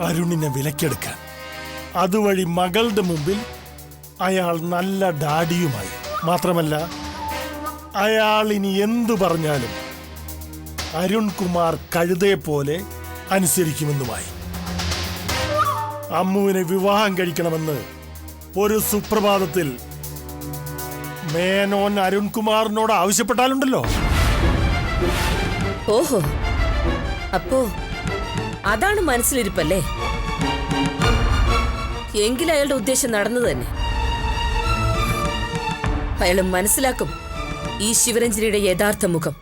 അരുണിനെ വിലക്കെടുക്കാൻ. അതുവഴി മകളുടെ മുമ്പിൽ അയാൾ നല്ല ഡാഡിയുമായി. മാത്രമല്ല, അയാൾ ഇനി എന്തു പറഞ്ഞാലും അരുൺകുമാർ കഴുതയെ പോലെ അനുസരിക്കുമെന്നുമായി. അമ്മുവിനെ വിവാഹം കഴിക്കണമെന്ന് ഒരു സുപ്രഭാതത്തിൽ മേനോൻ അരുൺകുമാറിനോട് ആവശ്യപ്പെട്ടാലുണ്ടല്ലോ. ഓഹോ, അപ്പോ അതാണ് മനസ്സിലിരിപ്പല്ലേ? എങ്കിൽ അയാളുടെ ഉദ്ദേശം നടന്നു തന്നെ. അയാൾ മനസ്സിലാക്കും ഈ ശിവരഞ്ജനിയുടെ യഥാർത്ഥ മുഖം.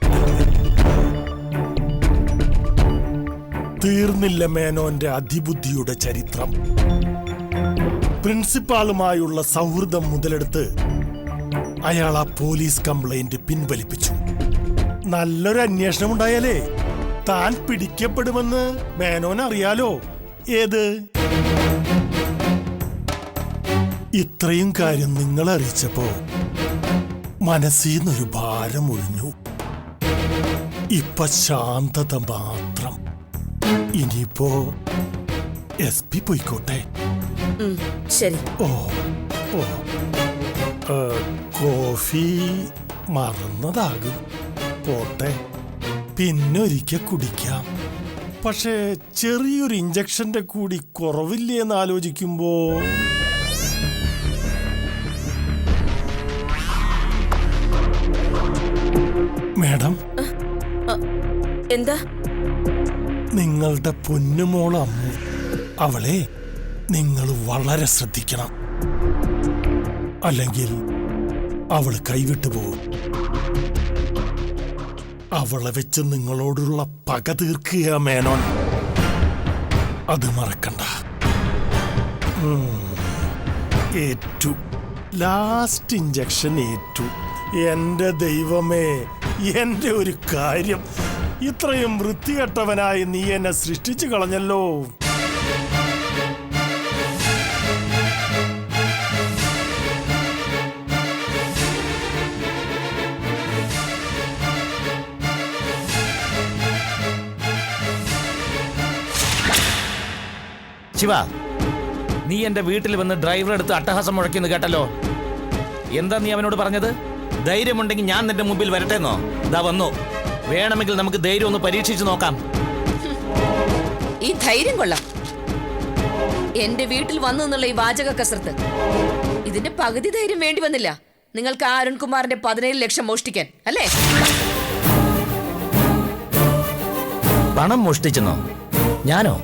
തീർന്നില്ല മേനോന്റെ അതിബുദ്ധിയുടെ ചരിത്രം. പ്രിൻസിപ്പാളുമായുള്ള സൗഹൃദം മുതലെടുത്ത് അയാൾ ആ പോലീസ് കംപ്ലൈന്റ് പിൻവലിപ്പിച്ചു. നല്ലൊരു അന്വേഷണം ഉണ്ടായാലേ താൻ പിടിക്കപ്പെടുമെന്ന് മേനോൻ അറിയാലോ. ഏത് ഇത്രയും കാര്യം നിങ്ങൾ അറിയിച്ചപ്പോ മനസ്സിന്നൊരു ഭാരം ഒഴിഞ്ഞു. ഇപ്പൊ ശാന്തത മാത്രം. ഇനിയിപ്പോ SP പോയിക്കോട്ടെ. ശരി. ഓ ഓ കോഫി മറന്നതാകും. പോട്ടെ, പിന്നൊരിക്കൽ കുടിക്കാം. പക്ഷേ ചെറിയൊരു ഇഞ്ചക്ഷന്റെ കൂടി കുറവില്ലേ എന്ന് ആലോചിക്കുമ്പോ മാഡം. എന്താ? നിങ്ങളുടെ പൊന്നുമോൾ അമ്മു, അവളെ നിങ്ങൾ വളരെ ശ്രദ്ധിക്കണം. അല്ലെങ്കിൽ അവൾ കൈവിട്ടു പോകും. അവളെ വെച്ച് നിങ്ങളോടുള്ള പക തീർക്കുക മേനോൻ. അത് മറക്കണ്ട. ഏറ്റു. ലാസ്റ്റ് ഇഞ്ചക്ഷൻ ഏറ്റു. എന്റെ ദൈവമേ, എന്റെ ഒരു കാര്യം. ഇത്രയും വൃത്തികെട്ടവനായി നീ എന്നെ സൃഷ്ടിച്ചു കളഞ്ഞല്ലോ. ശിവ, നീ എന്റെ വീട്ടിൽ വന്ന് ഡ്രൈവർ എടുത്ത് അട്ടഹാസം മുഴക്കിന്ന് കേട്ടല്ലോ. എന്താ നീ അവനോട് പറഞ്ഞത്? ധൈര്യമുണ്ടെങ്കിൽ ഞാൻ നിന്റെ മുമ്പിൽ വരട്ടെന്നോ? ദാ വന്നു. വേണമെങ്കിൽ നമുക്ക് ധൈര്യം ഒന്ന് പരീക്ഷിച്ചു നോക്കാം. ഈ ധൈര്യം കൊള്ളാം. എന്റെ വീട്ടിൽ വന്നു എന്നുള്ള ഈ വാചക കസർത്ത്, ഇതിന്റെ പകുതി ധൈര്യം വേണ്ടി വന്നില്ല നിങ്ങൾക്ക് ആ അരുൺകുമാറിന്റെ 17 ലക്ഷം മോഷ്ടിക്കാൻ, അല്ലേ? പണം മോഷ്ടിച്ചെന്നോ? ഞാനോ?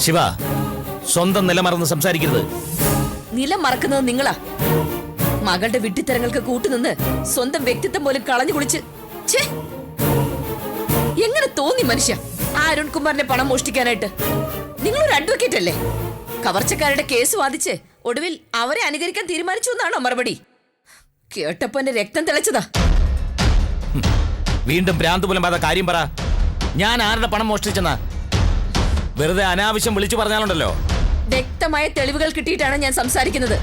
ശിവ, സ്വന്തം നിലമറന്ന് സംസാരിക്കരുത്. നിലം മറക്കുന്നത് നിങ്ങളാ. മകളുടെ വിഡ്ഢിത്തരങ്ങൾക്ക് കൂട്ടുനിന്ന് സ്വന്തം വ്യക്തിത്വം പോലും കളഞ്ഞു കുളിച്ച്. എങ്ങനെ തോന്നി മനുഷ്യ ആ അരുൺകുമാറിന്റെ പണം മോഷ്ടിക്കാനായിട്ട്? നിങ്ങളൊരു അഡ്വക്കേറ്റ് അല്ലേ? കവർച്ചക്കാരുടെ കേസ് വാദിച്ച് ഒടുവിൽ അവരെ അനുകരിക്കാൻ തീരുമാനിച്ചു എന്നാണോ മറുപടി? കേട്ടപ്പോ എന്റെ രക്തം തിളച്ചതാ. വീണ്ടും ഭ്രാന്ത് പുലമ്പാതെ കാര്യം പറ. ഞാൻ ആരുടെ പണം മോഷ്ടിച്ചെന്നാ? വെറുതെ അനാവശ്യം വിളിച്ചു പറഞ്ഞാലുണ്ടല്ലോ. വ്യക്തമായ തെളിവുകൾ കിട്ടിയിട്ടാണ് ഞാൻ സംസാരിക്കുന്നത്.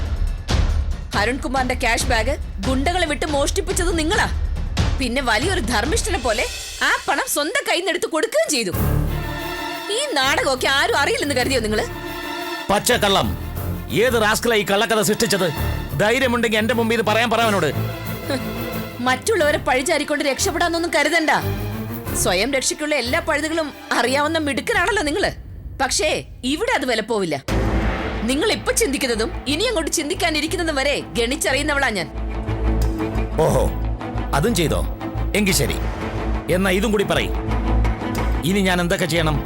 അരുൺകുമാറിന്റെ ക്യാഷ് ബാഗ് ഗുണ്ടകളെ വിട്ട് മോഷ്ടിപ്പിച്ചത് നിങ്ങളാ. പിന്നെ വലിയൊരു ധർമ്മിഷ്ഠനെ പോലെ ആ പണം സ്വന്തം കയ്യിൽ നിന്ന് എടുത്ത് കൊടുക്കുകയും ചെയ്തു. ഈ നാടകമൊക്കെ ആരും അറിയില്ലെന്ന് കരുതിയോ നിങ്ങള്? പച്ചക്കള്ളം. ഏത് റാസ്കലായി കള്ളക്കഥ സൃഷ്ടിച്ചത്? ധൈര്യമുണ്ടെങ്കിൽ എന്റെ മുമ്പിൽ ഇത് പറയാനോട്. മറ്റുള്ളവരെ പഴിചാരിക്കൊണ്ട് രക്ഷപ്പെടാന്നൊന്നും കരുതണ്ട. സ്വയം രക്ഷയ്ക്കുള്ള എല്ലാ പഴുതുകളും അറിയാവുന്ന മിടുക്കനാണല്ലോ നിങ്ങള്. പക്ഷേ ഇവിടെ അത് വിലപ്പോവില്ല. നിങ്ങൾ ഇപ്പൊ ചിന്തിക്കുന്നതും ഇനി അങ്ങോട്ട് ചിന്തിക്കാനിരിക്കുന്നതും വരെ ഗണിച്ചറിയുന്നവളാ ഞാൻ. ഓഹോ, അതും ചെയ്തോ? എങ്കിൽ ശരി, എന്നാ ഇതും കൂടി പറയും. ഇനി ഞാൻ എന്തൊക്കെ ചെയ്യണം?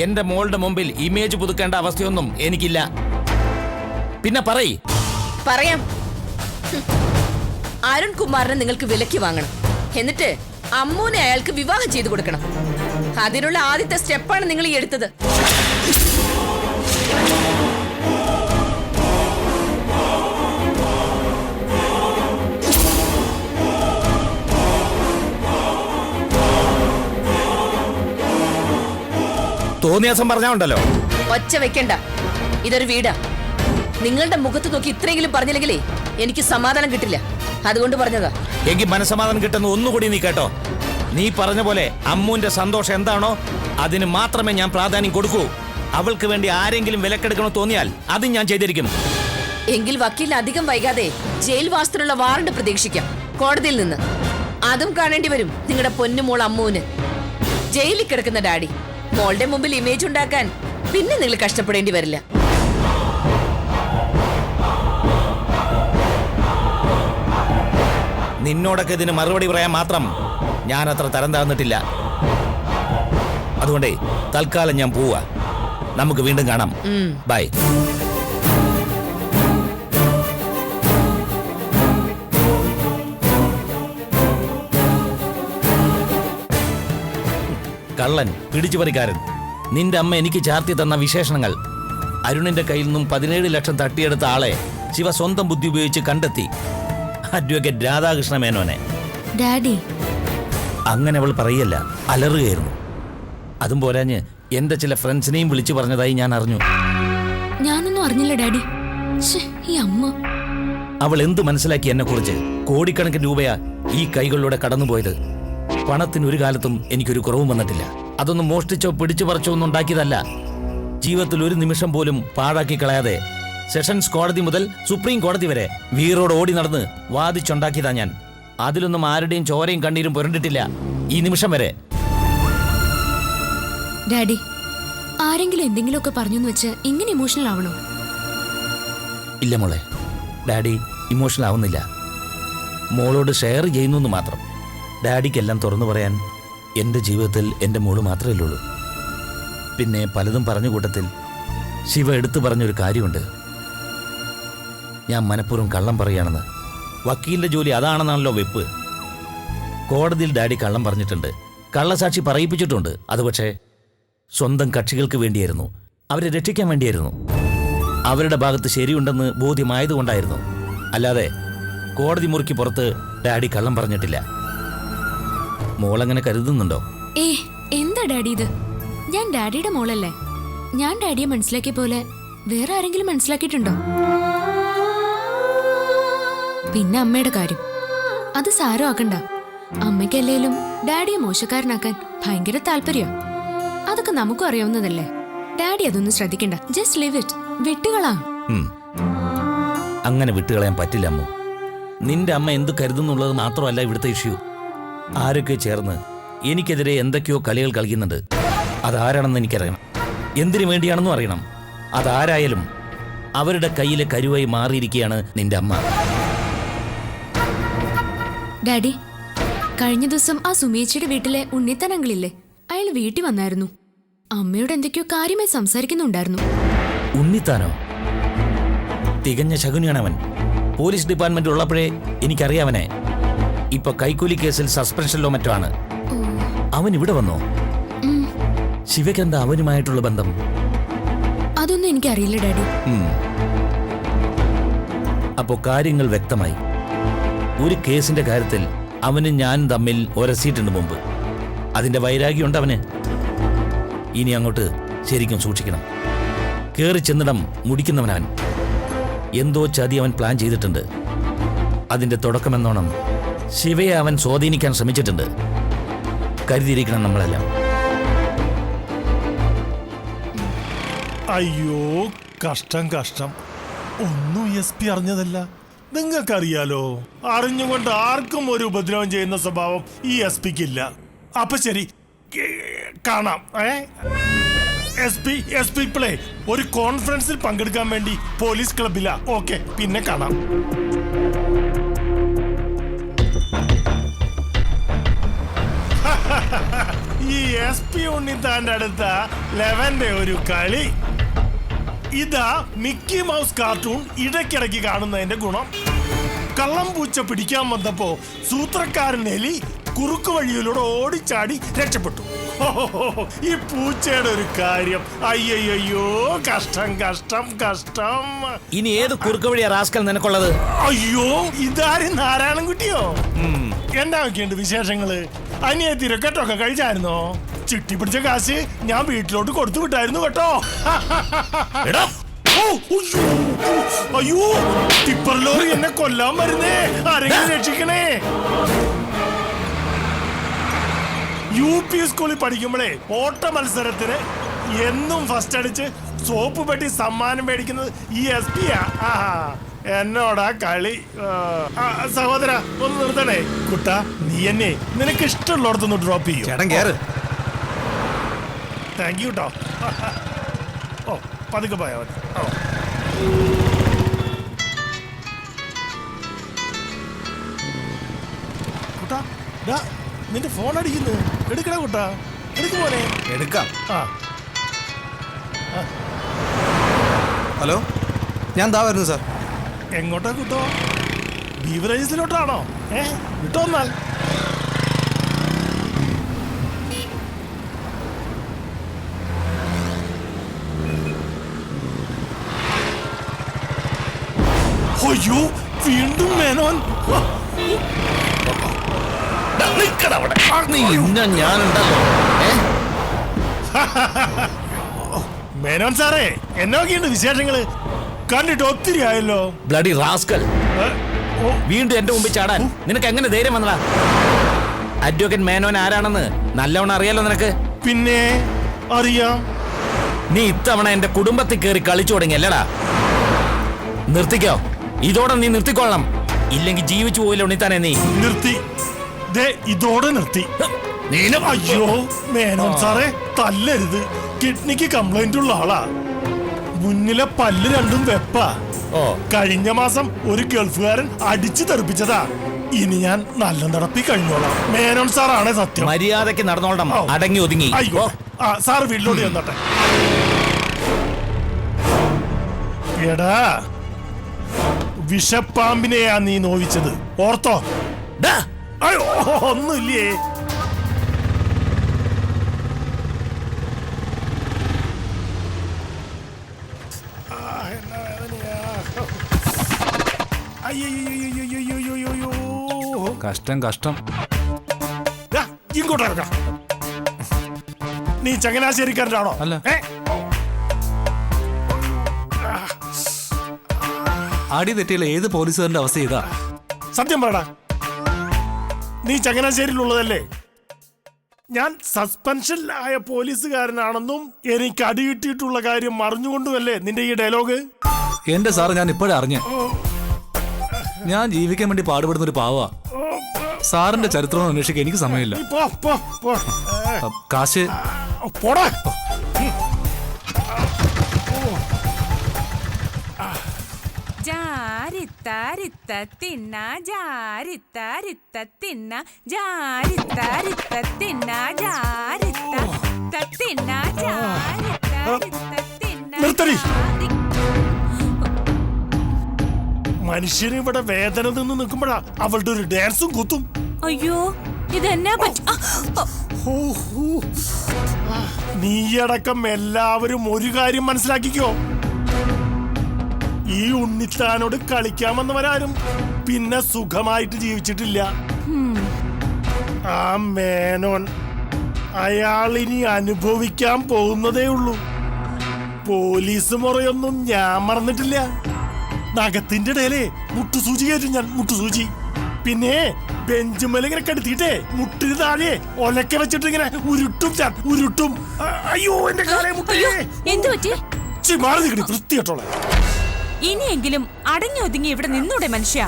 എന്റെ മോളുടെ മുമ്പിൽ ഇമേജ് പുതുക്കേണ്ട അവസ്ഥയൊന്നും എനിക്കില്ല. പിന്നെ പറയാം. അരുൺകുമാറിനെ നിങ്ങൾക്ക് വിലക്ക് വാങ്ങണം. എന്നിട്ട് അമ്മൂനെ അയാൾക്ക് വിവാഹം ചെയ്തു കൊടുക്കണം. അതിനുള്ള ആദ്യത്തെ സ്റ്റെപ്പാണ് നിങ്ങൾ ഈ എടുത്തത്. തോന്നിയാസം പറഞ്ഞാണ്ടല്ലോ. ഒച്ച വെക്കണ്ട. ഇതൊരു വീടാ. നിങ്ങളുടെ മുഖത്ത് നോക്കി ഇത്രയെങ്കിലും പറഞ്ഞില്ലെങ്കിലേ എനിക്ക് സമാധാനം കിട്ടില്ല. അതുകൊണ്ട് പറഞ്ഞതാ. എങ്കിൽ മനസ്സമാധാനം കിട്ടുന്ന ഒന്നുകൂടി നീ കേട്ടോ. നീ പറഞ്ഞ പോലെ അമ്മുവിന്റെ സന്തോഷം എന്താണോ അതിന് മാത്രമേ ഞാൻ പ്രാധാന്യം കൊടുക്കൂ. അവൾക്ക് വേണ്ടി ആരെങ്കിലും വിലക്കെടുക്കണോ തോന്നിയാൽ അതും ഞാൻ ചെയ്തിരിക്കും. എങ്കിൽ വക്കീൽ അധികം വൈകാതെ ജയിൽ വാസത്തിനുള്ള വാറണ്ട് പ്രതീക്ഷിക്കാം കോടതിയിൽ നിന്ന്. അതും കാണേണ്ടി വരും നിങ്ങളുടെ പൊന്നുമോൾ അമ്മുവിന്. ജയിലിൽ കിടക്കുന്ന ഡാഡി മോളുടെ മുമ്പിൽ ഇമേജ് ഉണ്ടാക്കാൻ പിന്നെ നിങ്ങൾ കഷ്ടപ്പെടേണ്ടി വരില്ല. നിന്നോടൊക്കെ ഇതിന് മറുപടി പറയാൻ മാത്രം ഞാൻ അത്ര തരം താഴ്ന്നിട്ടില്ല. അതുകൊണ്ടേ തൽക്കാലം ഞാൻ പോവാ. നമുക്ക് വീണ്ടും കാണാം. ബൈ. കള്ളൻ, പിടിച്ചുപറിക്കാരൻ, നിന്റെ അമ്മ എനിക്ക് ചാർത്തി തന്ന വിശേഷണങ്ങൾ. അരുണിന്റെ കയ്യിൽ നിന്നും 17 ലക്ഷം തട്ടിയെടുത്ത ആളെ ശിവ സ്വന്തം ബുദ്ധി ഉപയോഗിച്ച് കണ്ടെത്തി. അഡ്വക്കേറ്റ് രാധാകൃഷ്ണ മേനോനെ. ഡാഡി, അങ്ങനെ അവൾ പറയല്ല, അലറുകയായിരുന്നു. അതും പോരാഞ്ഞ് എന്റെ ചില ഫ്രണ്ട്സിനെയും വിളിച്ചു പറഞ്ഞതായി ഞാൻ അറിഞ്ഞു. ഞാനൊന്നും അറിഞ്ഞില്ല ഡാഡി. ഈ അമ്മ. അവൾ എന്ത് മനസ്സിലാക്കി എന്നെ കുറിച്ച്? കോടിക്കണക്കിന് രൂപയാ ഈ കൈകളിലൂടെ കടന്നുപോയത്. പണത്തിന് ഒരു കാലത്തും എനിക്കൊരു കുറവും വന്നിട്ടില്ല. അതൊന്നും മോഷ്ടിച്ചോ പിടിച്ചു പറിച്ചോ ഒന്നും ഉണ്ടാക്കിയതല്ല. ജീവിതത്തിൽ ഒരു നിമിഷം പോലും പാഴാക്കി കളയാതെ സെഷൻസ് കോടതി മുതൽ സുപ്രീം കോടതി വരെ വീറോട് ഓടി നടന്ന് വാദിച്ചുണ്ടാക്കിയതാ ഞാൻ. അതിലൊന്നും ആരുടെയും ചോരയും കണ്ണീരും പുരണ്ടിട്ടില്ല ഈ നിമിഷം വരെ. ഡാഡി, ആരെങ്കിലും എന്തെങ്കിലുമൊക്കെ പറഞ്ഞെന്ന് വെച്ച് ഇങ്ങനെ ഇമോഷണൽ ആവണോ? ഇല്ല മോളെ, ഡാഡി ഇമോഷണൽ ആവുന്നില്ല. മോളോട് ഷെയർ ചെയ്യുന്നു എന്ന് മാത്രം. ഡാഡിക്കെല്ലാം തുറന്നു പറയാൻ എൻ്റെ ജീവിതത്തിൽ എൻ്റെ മോള് മാത്രമേ ഉള്ളൂ. പിന്നെ പലതും പറഞ്ഞ കൂട്ടത്തിൽ ശിവ എടുത്തു പറഞ്ഞൊരു കാര്യമുണ്ട്. ഞാൻ മനഃപൂർവ്വം കള്ളം പറയുകയാണെന്ന്. വക്കീലിൻ്റെ ജോലി അതാണെന്നാണല്ലോ വെപ്പ്. കോടതിയിൽ ഡാഡി കള്ളം പറഞ്ഞിട്ടുണ്ട്, കള്ളസാക്ഷി പറയിപ്പിച്ചിട്ടുണ്ട്. അത് പക്ഷേ സ്വന്തം കക്ഷികൾക്ക് വേണ്ടിയായിരുന്നു, അവരെ രക്ഷിക്കാൻ വേണ്ടിയായിരുന്നു. അവരുടെ ഭാഗത്ത് ശരിയുണ്ടെന്ന് ബോധ്യമായതുകൊണ്ടായിരുന്നു. അല്ലാതെ കോടതി മുറിക്ക് ഡാഡി കള്ളം പറഞ്ഞിട്ടില്ല. മോളങ്ങനെ കരുതുന്നുണ്ടോ? എന്താ ഡാഡി ഇത്? ഞാൻ ഡാഡിയുടെ മോളല്ലേ. ഞാൻ ഡാഡിയെ മനസ്സിലാക്കിയ പോലെ വേറെ ആരെങ്കിലും മനസ്സിലാക്കിയിട്ടുണ്ടോ? പിന്നെ അമ്മയുടെ കാര്യം, അത് സാരമാക്കണ്ട. അമ്മയ്ക്കല്ലേലും ഡാഡിയെ മോശക്കാരനാക്കാൻ ഭയങ്കര താല്പര്യം. അതൊക്കെ നമുക്കും അറിയാവുന്നതല്ലേ. ഡാഡി അതൊന്നും ശ്രദ്ധിക്കണ്ട. Just leave it. വിട്ടുകളാ. അങ്ങനെ വിട്ടുകളയാൻ പറ്റില്ല അമ്മു. നിന്റെ അമ്മ എന്ത് കരുതുന്നുള്ളത് മാത്രമല്ല ഇവിടുത്തെ ഇഷ്യൂ. ആരൊക്കെ ചേർന്ന് എനിക്കെതിരെ എന്തൊക്കെയോ കളികൾ കളിക്കുന്നുണ്ട്. അതാരാണെന്ന് എനിക്കറിയണം, എന്തിനു വേണ്ടിയാണെന്നും അറിയണം. അതാരായാലും അവരുടെ കയ്യിലെ കരുവായി മാറിയിരിക്കുകയാണ് നിന്റെ അമ്മ. ഡാഡി, കഴിഞ്ഞ ദിവസം ആ സുമേച്ചിയുടെ വീട്ടിലെ ഉണ്ണിത്താൻ അങ്കിളില്ലേ, അയാൾ വീട്ടിൽ വന്നായിരുന്നു. അമ്മയോട് എന്തൊക്കെയോ കാര്യമായി സംസാരിക്കുന്നുണ്ടായിരുന്നു. ഉണ്ണിത്താനോ? തികഞ്ഞ ശകുനിയാണവൻ. Police department ഉള്ളപ്പോഴേ എനിക്കറിയാവനെ. ഇപ്പൊ കൈക്കൂലി കേസിൽ സസ്പെൻഷനിലോ മറ്റോ ആണ്. അവൻ ഇവിടെ വന്നോ? ശിവയ്ക്ക് എന്താ അവനുമായിട്ടുള്ള ബന്ധം? അതൊന്നും എനിക്കറിയില്ല ഡാഡി. അപ്പോ കാര്യങ്ങൾ വ്യക്തമായി. ഒരു കേസിന്റെ കാര്യത്തിൽ അവനും ഞാനും തമ്മിൽ ഒരസിയിട്ടുണ്ട് മുമ്പ്. അതിന്റെ വൈരാഗ്യമുണ്ട് അവന്. ഇനി അങ്ങോട്ട് ശരിക്കും സൂക്ഷിക്കണം. കേറി ചെന്നിടം മുടിക്കുന്നവനവൻ. എന്തോ ചതി അവൻ പ്ലാൻ ചെയ്തിട്ടുണ്ട്. അതിന്റെ തുടക്കമെന്നോണം ശിവയെ അവൻ സ്വാധീനിക്കാൻ ശ്രമിച്ചിട്ടുണ്ട്. കരുതിയിരിക്കണം നമ്മളെല്ലാം. അയ്യോ, കഷ്ടം കഷ്ടം. ഒന്നും SP അറിഞ്ഞതല്ല. നിങ്ങൾക്കറിയാലോ, അറിഞ്ഞുകൊണ്ട് ആർക്കും ഒരു ഉപദ്രവം ചെയ്യുന്ന സ്വഭാവം ഈ SP-ക്കില്ല. അപ്പൊ ശരി, കാണാം. SP ഇപ്പോഴേ ഒരു കോൺഫറൻസിൽ പങ്കെടുക്കാൻ വേണ്ടി പോലീസ് ക്ലബിലാ. ഓക്കെ, പിന്നെ കാണാം. ഈ SP ഉണ്ണിത്താന്റെ അടുത്ത ലെവന്റെ ഒരു കളി. ഇതാ മിക്കി മൗസ് കാർട്ടൂൺ ഇടയ്ക്കിടയ്ക്ക് കാണുന്നതിന്റെ ഗുണം. കള്ളം പൂച്ച പിടിക്കാൻ വന്നപ്പോ സൂത്രക്കാരൻ എലി കുറുക്കു വഴിയിലൂടെ ഓടിച്ചാടി രക്ഷപ്പെട്ടു. ഈ പൂച്ചയുടെ ഒരു കാര്യം, അയ്യോ, കഷ്ടം കഷ്ടം കഷ്ടം. ഇനി ഏത് കുറുക്കു വഴിയാ റാസ്കൽ നിനക്കുള്ളത്? അയ്യോ, ഇതാരും നാരായണൻകുട്ടിയോ? എന്നാക്കെയുണ്ട് വിശേഷങ്ങള്? അനിയത്തി രൊക്കറ്റൊക്കെ കഴിച്ചായിരുന്നോ? ചിട്ടി പിടിച്ച കാശ് ഞാൻ വീട്ടിലോട്ട് കൊടുത്തു വിട്ടായിരുന്നു കേട്ടോ. അയ്യോ, ടിപ്പർ ലോറി എന്നെ കൊല്ലാൻ വരുന്നേ. ആരെങ്കിലും രക്ഷിക്കണേ. UP സ്കൂളിൽ പഠിക്കുമ്പോഴേ ഓട്ട മത്സരത്തിന് എന്നും ഫസ്റ്റ് അടിച്ച് സോപ്പ് പെട്ടി സമ്മാനം മേടിക്കുന്നത് ഈ SP ആ. എന്നോടാ കളി. സഹോദര ഒന്ന് നിർത്തണേ. കുട്ട നീ എന്നെ നിനക്ക് ഇഷ്ടമുള്ളടത്തൊന്ന് ഡ്രോപ്പ് ചെയ്യൂ. ചേട്ടൻ കേറ്. താങ്ക് യു കേട്ടോ. ഓ പതുക്കെ പോയാ മതി. ഓ കുട്ടാ ഡാ നിന്റെ ഫോൺ അടിക്കുന്നു. എടുക്കണേ കുട്ടാ, എടുക്ക് പോലെ. എടുക്കാം. ആ ഹലോ, ഞാൻ ദാ വരുന്നു സാർ. എങ്ങോട്ടാ കുട്ടോ? ബീവറേജസിലോട്ടാണോ? വിട്ടോ എന്നാൽ. അയ്യോ വീണ്ടും മേനോൻ. ഞാനുണ്ടല്ലോ. മേനോൻ സാറേ, എന്നൊക്കെയുണ്ട് വിശേഷങ്ങള്? കണ്ടിട്ട് ഒത്തിരി ആയല്ലോ. ബ്ലഡി റാസ്കൽ, ഏ? ഓ, വീണ്ടും എന്റെ മുമ്പിൽ ചാടാൻ നിനക്ക് എങ്ങനെ ധൈര്യം വന്നടാ? അഡ്വക്കേറ്റ് മേനോൻ ആരാണെന്ന് നല്ലവണ്ണം അറിയാലോ നിനക്ക്. പിന്നെ അറിയാം. നീ ഇത്തവണ എന്റെ കുടുംബത്തിൽ കയറി കളിച്ചു തുടങ്ങിയല്ലടാ. നിർത്തിക്കോ, ഇതോടെ നീ നിർത്തിക്കൊള്ളണം. ഇല്ലെങ്കിൽ ജീവിച്ചു പോയില്ല ഉണ്ണിത്താനെ നീ. നിർത്തി, ദേ ഇതോടെ നിർത്തി. അയ്യോ മേനോൻ സാറേ, തല്ലരുത്. കിഡ്നിക്ക് കംപ്ലൈന്റ് ഉള്ള ആളാ. മുന്നിലെ പല്ല് രണ്ടും വെപ്പാ. ഓ, കഴിഞ്ഞ മാസം ഒരു ഗൾഫുകാരൻ അടിച്ചു തെറിപ്പിച്ചതാ. ഇനി ഞാൻ നല്ല നടപ്പി കഴിഞ്ഞോളാം. മേനോൻ സാറാണ് സത്യം. മര്യാദക്ക് നടന്നോളണം. അടങ്ങി ഒതുങ്ങി. അയ്യോ സാർ വീട്ടിലോട്ട് ചെന്നട്ടെ. എടാ വിഷപ്പാമ്പിനെയാ നീ നോവിച്ചത്, ഓർത്തോ? ഡാ, അയ്യോ ഒന്നുമില്ലേ. അയ്യോ കഷ്ടം കഷ്ടം. ഇങ്ങോട്ട് ഇറക്കാം. നീ ചങ്ങനാശ്ശേരിക്കാരനാണോ? അല്ല. അടി തെറ്റിയില്ല. ഏത് പോലീസുകാരന്റെ അവസ്ഥ ഇതാ? സത്യം പറടാ, നീ ചങ്ങനാശ്ശേരിയിലുള്ളതല്ലേ? ഞാൻ സസ്പെൻഷനിലായ പോലീസുകാരനാണെന്നും എനിക്ക് അടി കിട്ടിയിട്ടുള്ള കാര്യം മറിഞ്ഞുകൊണ്ടുമല്ലേ നിന്റെ ഈ ഡയലോഗ്? എന്റെ സാറ്, ഞാൻ ഇപ്പോഴേ അറിഞ്ഞ. ഞാൻ ജീവിക്കാൻ വേണ്ടി പാടുപെടുന്ന ഒരു പാവാ. സാറിന്റെ ചരിത്രം അന്വേഷിക്കാൻ എനിക്ക് സമയമില്ല. കാശ് പോടാ. നിർത്തടി. മനുഷ്യന് ഇവിടെ വേദന നിന്ന് നിൽക്കുമ്പോഴാ അവളുടെ ഒരു ഡാൻസും കൂത്തും. അയ്യോ ഇതെന്നാ നീയടക്കം എല്ലാവരും ഒരു കാര്യം മനസ്സിലാക്കിക്കോ. ഈ ഉണ്ണിത്താനോട് കളിക്കാമെന്നവരാരും പിന്നെ സുഖമായിട്ട് ജീവിച്ചിട്ടില്ല. ആ മേനോൻ അയാളിനി അനുഭവിക്കാൻ പോകുന്നതേ ഉള്ളൂ. പോലീസ് മുറയൊന്നും ഞാൻ മറന്നിട്ടില്ല. നഖത്തിന്റെ ഇടയിലേ മുട്ടുസൂചി കയറ്റും ഞാൻ, മുട്ടുസൂചി. പിന്നെ ബെഞ്ചുമലിങ്ങനെ കെടുത്തിട്ടേ മുട്ടിന് താഴെ ഒലക്ക വെച്ചിട്ട് ഇങ്ങനെ ഉരുട്ടും ഞാൻ, ഉരുട്ടും. അയ്യോ എന്റെ കാലേ മുട്ടേ. എന്തു പറ്റി? മാറി നിൽക്കണി വൃത്തിയായിട്ടോളെ. ഇനിയെങ്കിലും അടങ്ങി ഒതുങ്ങി ഇവിടെ നിന്നൂടെ മനുഷ്യ?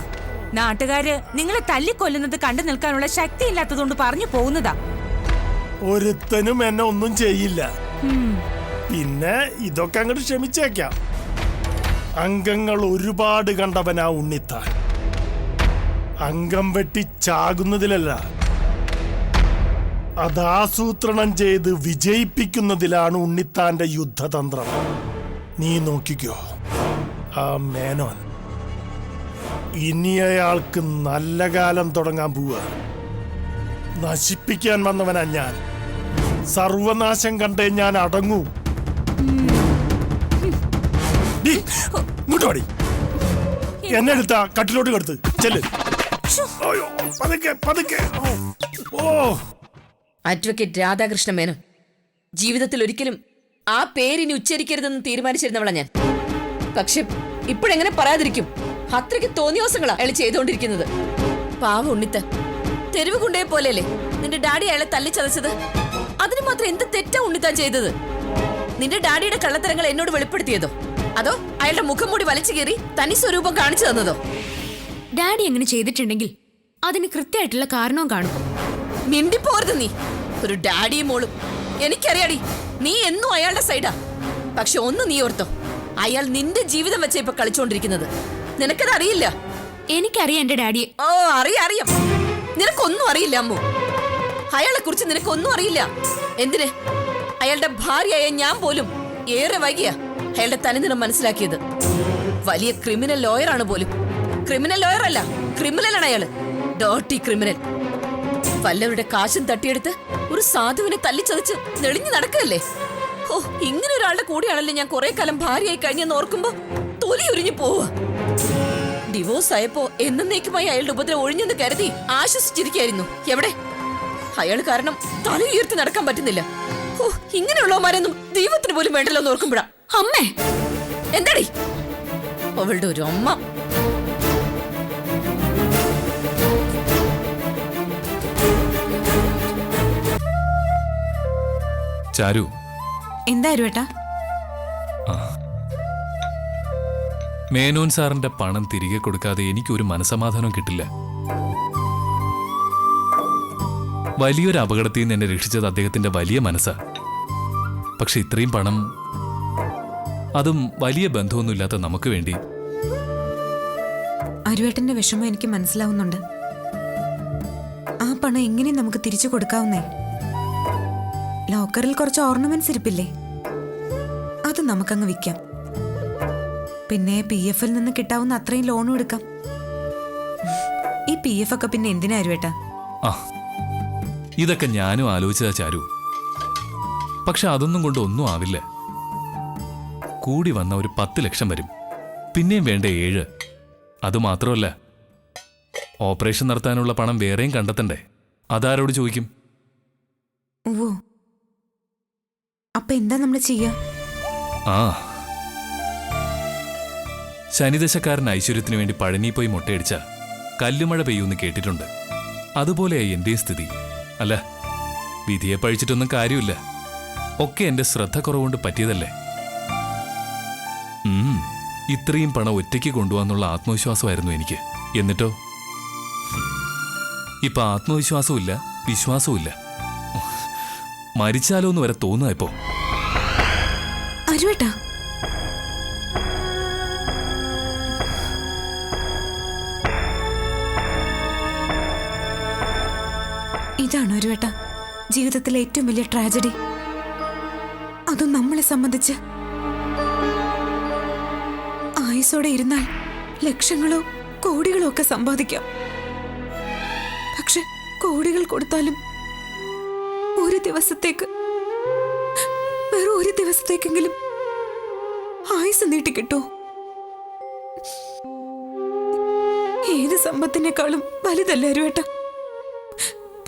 നാട്ടുകാര് നിങ്ങളെ തല്ലിക്കൊല്ലുന്നത് കണ്ടു നിൽക്കാനുള്ള ശക്തി ഇല്ലാത്തതുകൊണ്ട് പറഞ്ഞു പോകുന്നതാ. ഒരുത്തനും എന്നെ ഒന്നും ചെയ്യില്ല. പിന്നെ ഇതൊക്കെ അങ്ങോട്ട് ക്ഷമിച്ചേക്കാം. അംഗങ്ങൾ ഒരുപാട് കണ്ടവനാ ഉണ്ണിത്താൻ. അംഗം വെട്ടി ചാകുന്നതിലല്ല, അതാസൂത്രണം ചെയ്ത് വിജയിപ്പിക്കുന്നതിലാണ് ഉണ്ണിത്താന്റെ യുദ്ധതന്ത്രം. നീ നോക്കിക്കോ. ആ മേനോൻ ഇനി അയാൾക്ക് നല്ല കാലം തുടങ്ങാൻ പോവുക. നശിപ്പിക്കാൻ വന്നവനാ ഞാൻ. സർവനാശം കണ്ടേ ഞാൻ അടങ്ങൂ. ഇങ്ങോട്ട് എന്നെ എടുത്താ കട്ടിലോട്ട് കെടുത്ത് ചെല്ല്. പതുക്കെ പതുക്കെ. ഓ അഡ്വക്കേറ്റ് രാധാകൃഷ്ണ മേനോൻ. ജീവിതത്തിൽ ഒരിക്കലും ആ പേരിനി ഉച്ചരിക്കരുതെന്ന് തീരുമാനിച്ചിരുന്നവളാ ഞാൻ. പക്ഷെ ഇപ്പോഴെങ്ങനെ പറയാതിരിക്കും? അത്രയ്ക്ക് തോന്നിയോസങ്ങളാ അയാൾ ചെയ്തുകൊണ്ടിരിക്കുന്നത്. പാവ ഉണ്ണിത്ത തെരുവ് കൊണ്ടേ പോലെയല്ലേ നിന്റെ ഡാഡി അയാളെ തല്ലിച്ചതച്ചത്? അതിന് മാത്രം എന്ത് തെറ്റാ ഉണ്ണിത്താൻ ചെയ്തത്? നിന്റെ ഡാഡിയുടെ കള്ളത്തരങ്ങൾ എന്നോട് വെളിപ്പെടുത്തിയതോ അതോ അയാളുടെ മുഖം മൂടി വലിച്ചു കീറി തനി സ്വരൂപം കാണിച്ചു തന്നതോ? ഡാഡി അങ്ങനെ ചെയ്തിട്ടുണ്ടെങ്കിൽ അതിന് കൃത്യമായിട്ടുള്ള കാരണവും കാണും. മിണ്ടിപ്പോരുത് നീ. ഒരു ഡാഡിയും മോളും. എനിക്കറിയാടി, നീ എന്നും അയാളുടെ സൈഡാ. പക്ഷെ ഒന്ന് നീ ഓർത്തോ, അയാൾ നിന്റെ ജീവിതം വെച്ച ഇപ്പൊ കളിച്ചോണ്ടിരിക്കുന്നത്. നിനക്കത് അറിയില്ല. എനിക്കറിയാം എന്റെ ഡാഡിയെ. ഓ, അറിയാം. നിനക്കൊന്നും അറിയില്ല അമ്മു. അയാളെ കുറിച്ച് നിനക്കൊന്നും അറിയില്ല. എന്തിന്? അയാളുടെ ഭാര്യയായ ഞാൻ പോലും ഏറെ വൈകിയ അയാളുടെ തനിനിറം മനസ്സിലാക്കിയത്. വലിയ ക്രിമിനൽ ലോയറാണ് പോലും. ക്രിമിനൽ ലോയർ അല്ല, ക്രിമിനലാണ് അയാള്. Dotty criminal. വല്ലവരുടെ കാശും തട്ടിയെടുത്ത് ഒരു സാധുവിനെ തല്ലിച്ചതച്ച് നെളിഞ്ഞു നടക്കല്ലേ? ഓ, ഇങ്ങനെ ഒരാളുടെ കൂടെയാണല്ലേ ഞാൻ കുറെ കാലം ഭാര്യയായി കഴിഞ്ഞെന്ന് ഓർക്കുമ്പോ തൊലി ഉരിഞ്ഞു പോവുക. ഡിവോഴ്സ് ആയപ്പോ എന്നേക്കുമായി അയാളുടെ ഉപദ്രവം ഒഴിഞ്ഞെന്ന് കരുതി ആശ്വസിച്ചിരിക്കായിരുന്നു. എവിടെ? അയാൾ കാരണം തല ഉയർത്തി നടക്കാൻ പറ്റുന്നില്ല. ഓ, ഇങ്ങനെയുള്ളവന്മാരൊന്നും ദൈവത്തിന് പോലും വേണ്ടല്ലോ എന്ന് ഓർക്കുമ്പോഴാ. അമ്മേ, എന്താടി അവളുടെ ഒരു അമ്മ? ചാരു, എന്താ അരുവേട്ടാ? മേനോൻ സാറിന്റെ പണം തിരികെ കൊടുക്കാതെ എനിക്കൊരു മനസമാധാനം കിട്ടില്ല. വലിയൊരു അപകടത്തിൽ നിന്ന് എന്നെ രക്ഷിച്ചത് അദ്ദേഹത്തിന്റെ വലിയ മനസ്സാ. പക്ഷെ ഇത്രയും പണം, അതും വലിയ ബന്ധമൊന്നുമില്ലാത്ത നമുക്ക് വേണ്ടി. അരുവേട്ടന്റെ വിഷമം എനിക്ക് മനസ്സിലാവുന്നുണ്ട്. ആ പണം എങ്ങനെ നമുക്ക് തിരിച്ചു കൊടുക്കാവുന്നേ? ലോക്കറിൽ കുറച്ച് ഓർണമെന്റ്സ് ഇരിപ്പില്ലേ, അത് നമുക്കങ്ങ് വിൽക്കാം. പിന്നെ PF നിന്ന് കിട്ടാവുന്ന അത്രയും ലോണും എടുക്കാം. ഈ PF ഒക്കെ പിന്നെ എന്തിനാ അരുവേട്ടാ? ആ, ഇതൊക്കെ ഞാനും ആലോചിച്ചതാ ചാരു. പക്ഷെ അതൊന്നും കൊണ്ട് ഒന്നും ആവില്ല. കൂടി വന്ന ഒരു 10 ലക്ഷം വരും. പിന്നെയും വേണ്ട 7. അതുമാത്രമല്ല, ഓപ്പറേഷൻ നടത്താനുള്ള പണം വേറെയും കണ്ടെത്തണ്ടേ? അതാരോട് ചോദിക്കും? ഓ, അപ്പൊ എന്താ നമ്മൾ ചെയ്യാ? ആ, ശനിദശക്കാരൻ ഐശ്വര്യത്തിനു വേണ്ടി പഴനി പോയി മുട്ടയടിച്ച കല്ലുമഴ പെയ്യൂന്ന് കേട്ടിട്ടുണ്ട്. അതുപോലെയായി എന്റെയും സ്ഥിതി. അല്ല, വിധിയെ പഴിച്ചിട്ടൊന്നും കാര്യമില്ല. ഒക്കെ എന്റെ ശ്രദ്ധ കുറവുകൊണ്ട് പറ്റിയതല്ലേ. ഇത്രയും പണം ഒറ്റയ്ക്ക് കൊണ്ടുപോകാന്നുള്ള ആത്മവിശ്വാസമായിരുന്നു എനിക്ക്. എന്നിട്ടോ ഇപ്പൊ ആത്മവിശ്വാസവും ഇല്ല, വിശ്വാസവും ഇല്ല. മരിച്ചാലോ എന്ന് വരെ തോന്നുക ഇപ്പോ. അരുവേട്ടാ, ഇതാണോ അരുവേട്ടാ ജീവിതത്തിലെ ഏറ്റവും വലിയ ട്രാജഡി? അതും നമ്മളെ സംബന്ധിച്ച്. ആയുസോടെ ഇരുന്നാൽ ലക്ഷങ്ങളോ കോടികളോ ഒക്കെ സമ്പാദിക്കാം. പക്ഷെ കോടികൾ കൊടുത്താലും ഒരു ദിവസത്തേക്ക്, വെറും ഒരു ദിവസത്തേക്കെങ്കിലും ആയുസ് നീട്ടിക്കിട്ടോ? ഏത് സമ്പത്തിനേക്കാളും വലുതല്ലേ അരുവേട്ട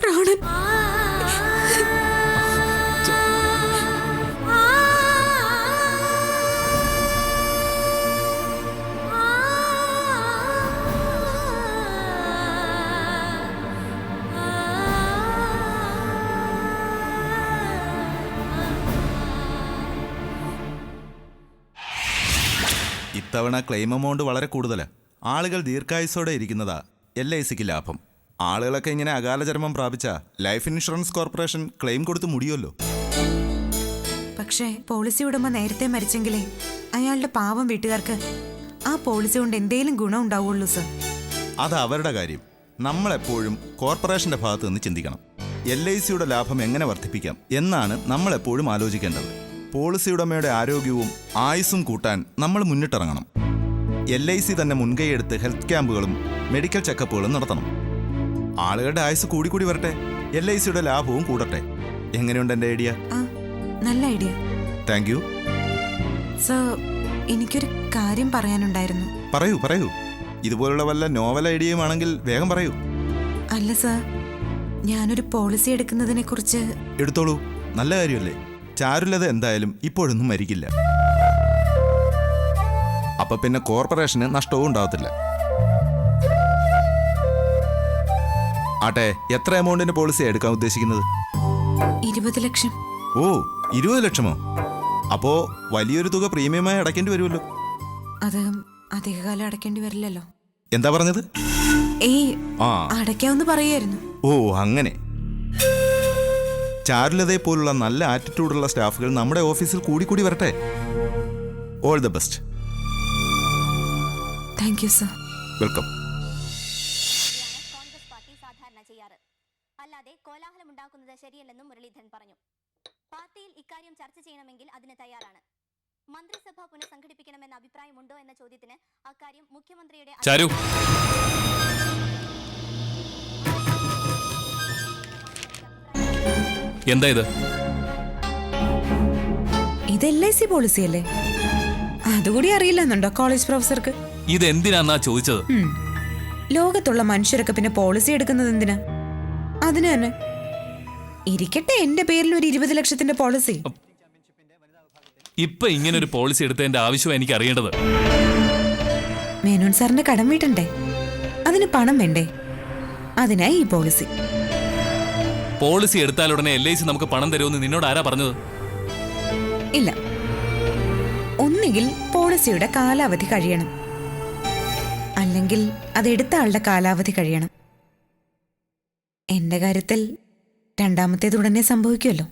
പ്രാണൻ? ഇത്തവണ ക്ലെയിം എമൗണ്ട് വളരെ കൂടുതലാണ്. ആളുകൾ ദീർഘായുസോടെ ഇരിക്കുന്നതാ LICക്ക് ലാഭം. ആളുകളൊക്കെ ഇങ്ങനെ അകാലചരമം പ്രാപിച്ച ലൈഫ് ഇൻഷുറൻസ് കോർപ്പറേഷൻ ക്ലെയിം കൊടുത്ത് മുടിയല്ലോ. പക്ഷേ പോളിസി ഉടമ നേരത്തെ മരിച്ചെങ്കിലേ അയാളുടെ പാവം വീട്ടുകാർക്ക് ആ പോളിസി കൊണ്ട് എന്തേലും ഗുണം ഉണ്ടാവുള്ളൂ സർ. അത് അവരുടെ കാര്യം. നമ്മളെപ്പോഴും കോർപ്പറേഷന്റെ ഭാഗത്ത് നിന്ന് ചിന്തിക്കണം. LICയുടെ ലാഭം എങ്ങനെ വർദ്ധിപ്പിക്കാം എന്നാണ് നമ്മളെപ്പോഴും ആലോചിക്കേണ്ടത്. പോളിസി ഉടമയുടെ ആരോഗ്യവും ആയുസ്സും കൂട്ടാൻ നമ്മൾ മുന്നിട്ടിറങ്ങണം. LIC തന്നെ മുൻകൈയെടുത്ത് ഹെൽത്ത് ക്യാമ്പുകളും മെഡിക്കൽ ചെക്കപ്പുകളും നടത്തണം. ആളുകളുടെ ആയുസ് കൂടിക്കൂടി വരട്ടെ, LICയുടെ ലാഭവും കൂടട്ടെ. എങ്ങനെയുണ്ട് എൻ്റെ ഐഡിയ? നല്ല ഐഡിയ. Thank you sir. എനിക്കൊരു കാര്യം പറയാനുണ്ടായിരുന്നു. പറയൂ പറയൂ. ഇതുപോലുള്ള വല്ല നോവൽ ഐഡിയയുമാണെങ്കിൽ വേഗം പറയൂ. അല്ല സർ, ഞാനൊരു പോളിസി എടുക്കുന്നതിനെ കുറിച്ച്. എടുത്തോളൂ, നല്ല കാര്യമല്ലേ. ചാരുലത എന്തായാലും ഇപ്പോഴൊന്നും മരിക്കില്ല. അപ്പൊ പിന്നെ കോർപ്പറേഷന് നഷ്ടവും ഉണ്ടാവത്തില്ല. ആട്ടെ, എത്ര എമൗണ്ടിന് പോളിസി എടുക്കാൻ ഉദ്ദേശിക്കുന്നത്? 20 ലക്ഷം. ഓ, 20 ലക്ഷമോ? അപ്പോ വലിയൊരു തുക പ്രീമിയമായി അടയ്ക്കേണ്ടി വരുമല്ലോ. അത് അധികകാലം അടയ്ക്കേണ്ടി വരില്ലല്ലോ. എന്താ പറഞ്ഞത്? ഏയ്, ആ അടയ്ക്കാമെന്ന് പറയായിരുന്നു. ഓ അങ്ങനെ. ചാരുലതയെ പോലുള്ള നല്ല ആറ്റിറ്റ്യൂഡുള്ള സ്റ്റാഫുകൾ നമ്മുടെ ഓഫീസിൽ കൂടി വരട്ടെ. All the best. Thank you sir. Welcome. Congress party സാധാരണ ചെയ്യാറ്. അല്ലാതെ കോലാഹലമുണ്ടാക്കുന്നത് ശരിയല്ലെന്നും മുരളീധരൻ പറഞ്ഞു. പാർട്ടിയിൽ ഇക്കാര്യം ചർച്ച ചെയ്യണമെങ്കിൽ അതിന് തയ്യാറാണ്. മന്ത്രിസഭ പുനഃസംഘടിപ്പിക്കണമെന്ന അഭിപ്രായമുണ്ടോ എന്ന ചോദ്യത്തിന് അക്കാര്യം മുഖ്യമന്ത്രിയുടെ ചാരു, എന്താ ഇത്? ഇത് LIC പോളിസി അല്ലേ? അതുകൂടി അറിയില്ലെന്നുണ്ടോ കോളേജ് പ്രൊഫസർക്ക്? ഇത് എന്തിനാന്നാ ചോദിച്ചത്? ലോകത്തുള്ള മനുഷ്യരൊക്കെ പിന്നെ പോളിസി എടുക്കുന്നത് എന്തിനാ? അതിന് തന്നെ. ഇരിക്കട്ടെ, എന്റെ പേരിൽ ഒരു 20 ലക്ഷത്തിന്റെ പോളിസി. ഇപ്പൊ ഇങ്ങനെ ഒരു പോളിസി എടുത്തതിന്റെ ആവശ്യം എനിക്ക് അറിയേണ്ടത്. മേനോൻ സാറിന്റെ കടം വീട്ടണ്ടേ? അതിന് പണം വേണ്ടേ? അതിനായി ഈ പോളിസി. പോളിസി എടുത്താലുടനെ LIC നമുക്ക് പണം തരുമെന്ന് നിന്നോട് ആരാ പറഞ്ഞത്? ഇല്ല, ഒന്നുകിൽ പോളിസിയുടെ കാലാവധി കഴിയണം, അല്ലെങ്കിൽ അതെടുത്ത ആളുടെ കാലാവധി കഴിയണം. എന്റെ കാര്യത്തിൽ രണ്ടാമത്തേത് ഉടനെ സംഭവിക്കുമല്ലോ.